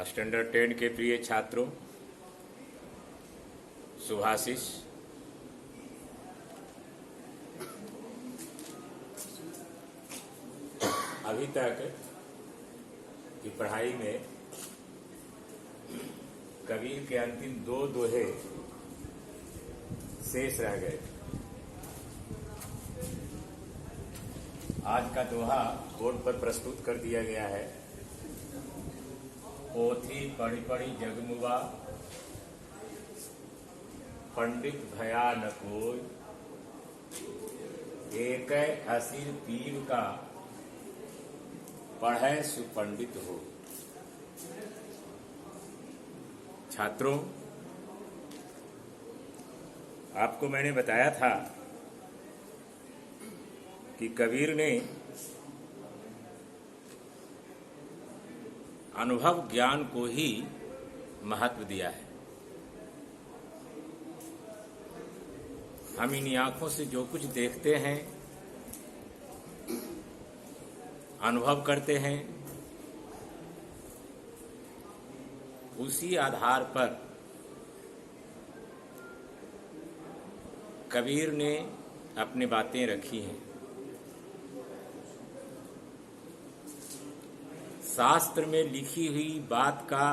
Standard 10 के प्रिय छात्रों, शुभाशीष। अभी तक की पढ़ाई में कबीर के अंतिम 2 दोहे शेष रह गए। आज का दोहा बोर्ड पर प्रस्तुत कर दिया गया है। पोथी पढ़ी पढ़ी जगमुआ, पंडित भया न कोई, एक असीर पीर का, पढ़े सुपंडित हो। छात्रों, आपको मैंने बताया था कि कबीर ने अनुभव ज्ञान को ही महत्व दिया है। हम इन आंखों से जो कुछ देखते हैं, अनुभव करते हैं, उसी आधार पर कबीर ने अपनी बातें रखी हैं। शास्त्र में लिखी हुई बात का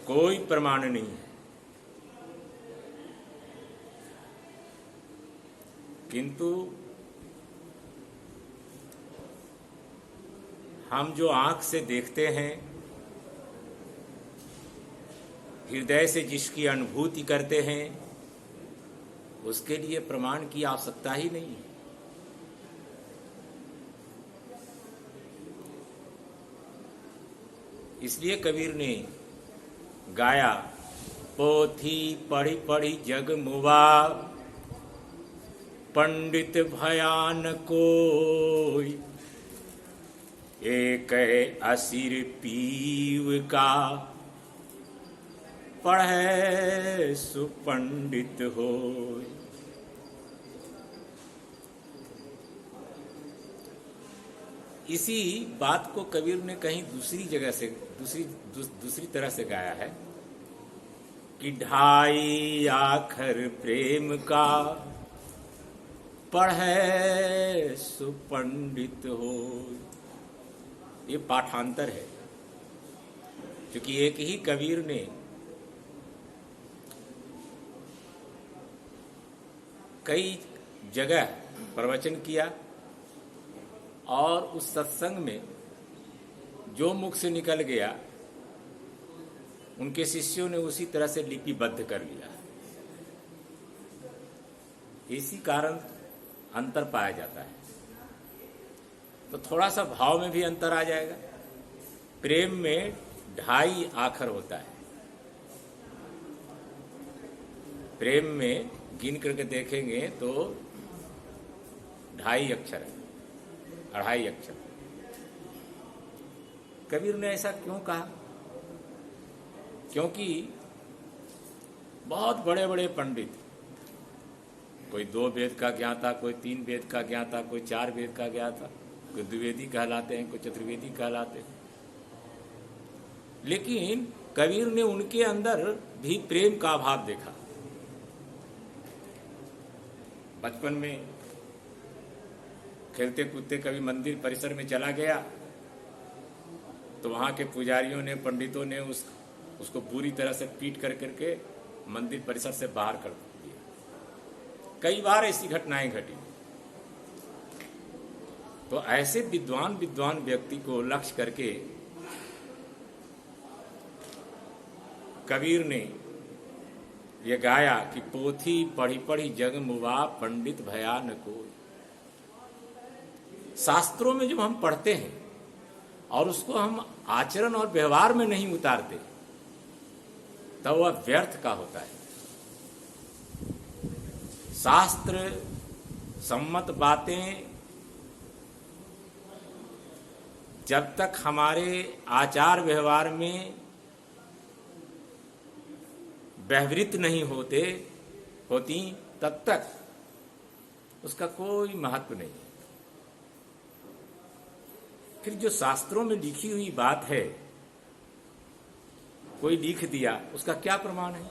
कोई प्रमाण नहीं है, किंतु हम जो आंख से देखते हैं, हृदय से जिसकी अनुभूति करते हैं, उसके लिए प्रमाण की आवश्यकता ही नहीं है। इसलिए कबीर ने गाया, पोथी पढ़ी पढ़ी जग मुआ, पंडित भयान कोई, एक असीर पीव का, पढ़े सुपंडित हो। इसी बात को कबीर ने कहीं दूसरी जगह से दूसरी तरह से गाया है कि ढाई आखर प्रेम का, पढ़े सुपंडित हो। ये पाठांतर है, क्योंकि एक ही कबीर ने कई जगह प्रवचन किया और उस सत्संग में जो मुख से निकल गया, उनके शिष्यों ने उसी तरह से लिपिबद्ध कर लिया। इसी कारण अंतर पाया जाता है। तो थोड़ा सा भाव में भी अंतर आ जाएगा। प्रेम में 2.5 आखर होता है। प्रेम में गिन करके देखेंगे तो 2.5 अक्षर है, 2.5 अक्षर। कबीर ने ऐसा क्यों कहा? क्योंकि बहुत बड़े बड़े पंडित, कोई 2 वेद का ज्ञाता, कोई 3 वेद का ज्ञाता, कोई 4 वेद का ज्ञाता, कोई द्विवेदी कहलाते हैं, कोई चतुर्वेदी कहलाते हैं। लेकिन कबीर ने उनके अंदर भी प्रेम का अभाव देखा। बचपन में खेलते कूदते कभी मंदिर परिसर में चला गया तो वहां के पुजारियों ने, पंडितों ने उसको पूरी तरह से पीट कर करके मंदिर परिसर से बाहर कर दिया। कई बार ऐसी घटनाएं घटी। तो ऐसे विद्वान व्यक्ति को लक्ष्य करके कबीर ने ये गाया कि पोथी पढ़ी पढ़ी जग मुआ, पंडित भया न कोई। शास्त्रों में जब हम पढ़ते हैं और उसको हम आचरण और व्यवहार में नहीं उतारते, तब वह व्यर्थ का होता है। शास्त्र सम्मत बातें जब तक हमारे आचार व्यवहार में व्यवहृत नहीं होती, तब तक उसका कोई महत्व नहीं है। फिर जो शास्त्रों में लिखी हुई बात है, कोई लिख दिया, उसका क्या प्रमाण है?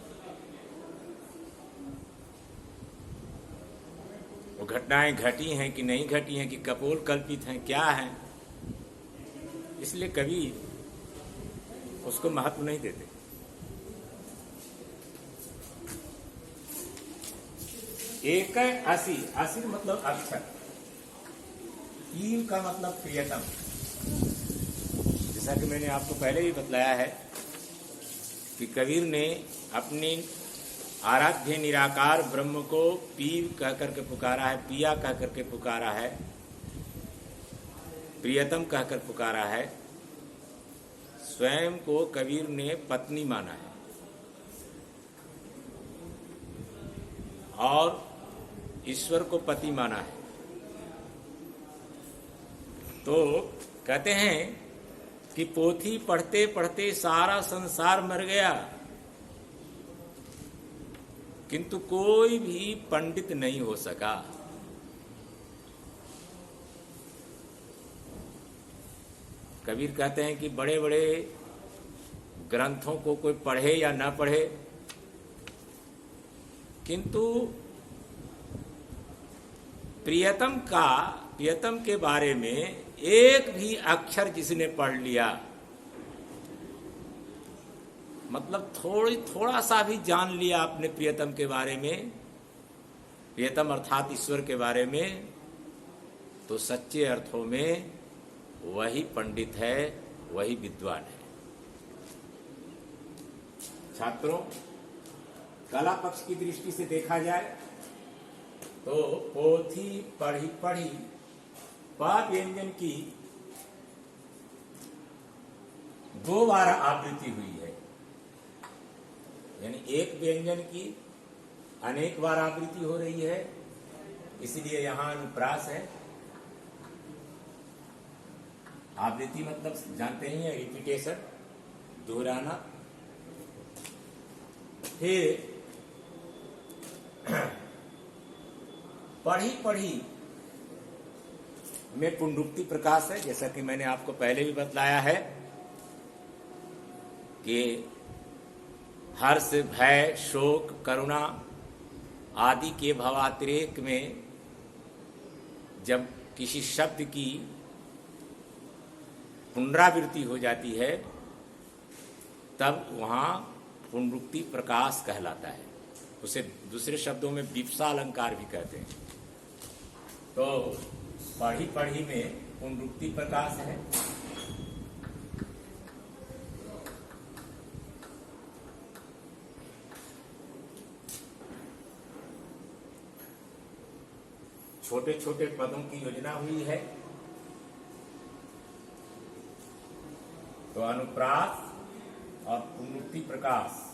वो घटनाएं घटी हैं कि नहीं घटी हैं, कि कपोल कल्पित हैं, क्या हैं? इसलिए कभी उसको महत्व नहीं देते। एक असी, असी मतलब अक्षर, कील का मतलब प्रियतम। जैसा कि मैंने आपको पहले ही बतलाया है कि कबीर ने अपने आराध्य निराकार ब्रह्म को पीर कह करके पुकारा है, पिया कह करके पुकारा है, प्रियतम कहकर पुकारा है। स्वयं को कबीर ने पत्नी माना है और ईश्वर को पति माना है। तो कहते हैं कि पोथी पढ़ते पढ़ते सारा संसार मर गया, किंतु कोई भी पंडित नहीं हो सका। कबीर कहते हैं कि बड़े बड़े ग्रंथों को कोई पढ़े या ना पढ़े, किंतु प्रियतम के बारे में एक भी अक्षर जिसने पढ़ लिया, मतलब थोड़ा सा भी जान लिया अपने प्रियतम के बारे में, प्रियतम अर्थात ईश्वर के बारे में, तो सच्चे अर्थों में वही पंडित है, वही विद्वान है। छात्रों, कला पक्ष की दृष्टि से देखा जाए तो पोथी पढ़ी पढ़ी पा व्यंजन की 2 बार आवृत्ति हुई है, यानी एक व्यंजन की अनेक बार आवृत्ति हो रही है, इसलिए यहां अनुप्रास है। आवृत्ति मतलब जानते ही हैं, रिपीटेशन, दोहराना। फिर पढ़ी पढ़ी में पुनरुक्ति प्रकाश है, जैसा कि मैंने आपको पहले भी बतलाया है कि हर्ष, भय, शोक, करुणा आदि के भावातिरेक में जब किसी शब्द की पुनरावृत्ति हो जाती है तब वहां पुनरुक्ति प्रकाश कहलाता है। उसे दूसरे शब्दों में विप्सा अलंकार भी कहते हैं। तो पढ़ी पढ़ी में पुनरुक्ति प्रकाश है। छोटे छोटे पदों की योजना हुई है। तो अनुप्रास और पुनरुक्ति प्रकाश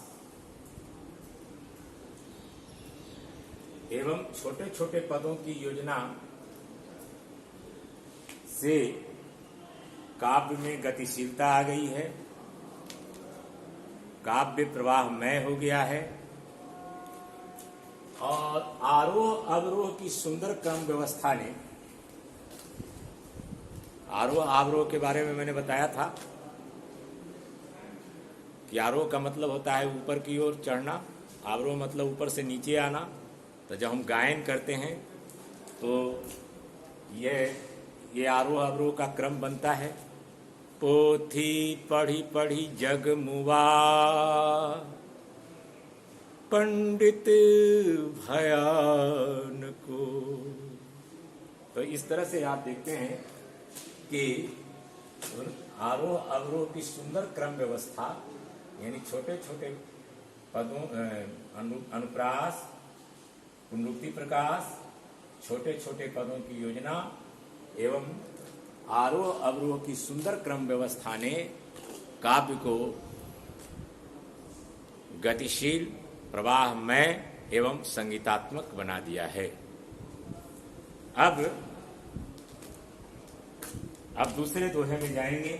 एवं छोटे छोटे पदों की योजना से काव्य में गतिशीलता आ गई है, काव्य प्रवाहमय हो गया है और आरोह अवरोह की सुंदर क्रम व्यवस्था ने, आरोह अवरोह के बारे में मैंने बताया था कि आरोह का मतलब होता है ऊपर की ओर चढ़ना, अवरोह मतलब ऊपर से नीचे आना। तो जब हम गायन करते हैं तो ये आरोह अवरोह का क्रम बनता है। पोथी पढ़ी पढ़ी जग मुआ, पंडित भयान को। तो इस तरह से आप देखते हैं कि आरोह अवरोह की सुंदर क्रम व्यवस्था, यानी छोटे छोटे पदों, अनुप्रास, पुनरुक्ति प्रकाश, छोटे छोटे पदों की योजना एवं आरोह अवरोह की सुंदर क्रम व्यवस्था ने काव्य को गतिशील, प्रवाहमय एवं संगीतात्मक बना दिया है। अब दूसरे दोहे में जाएंगे।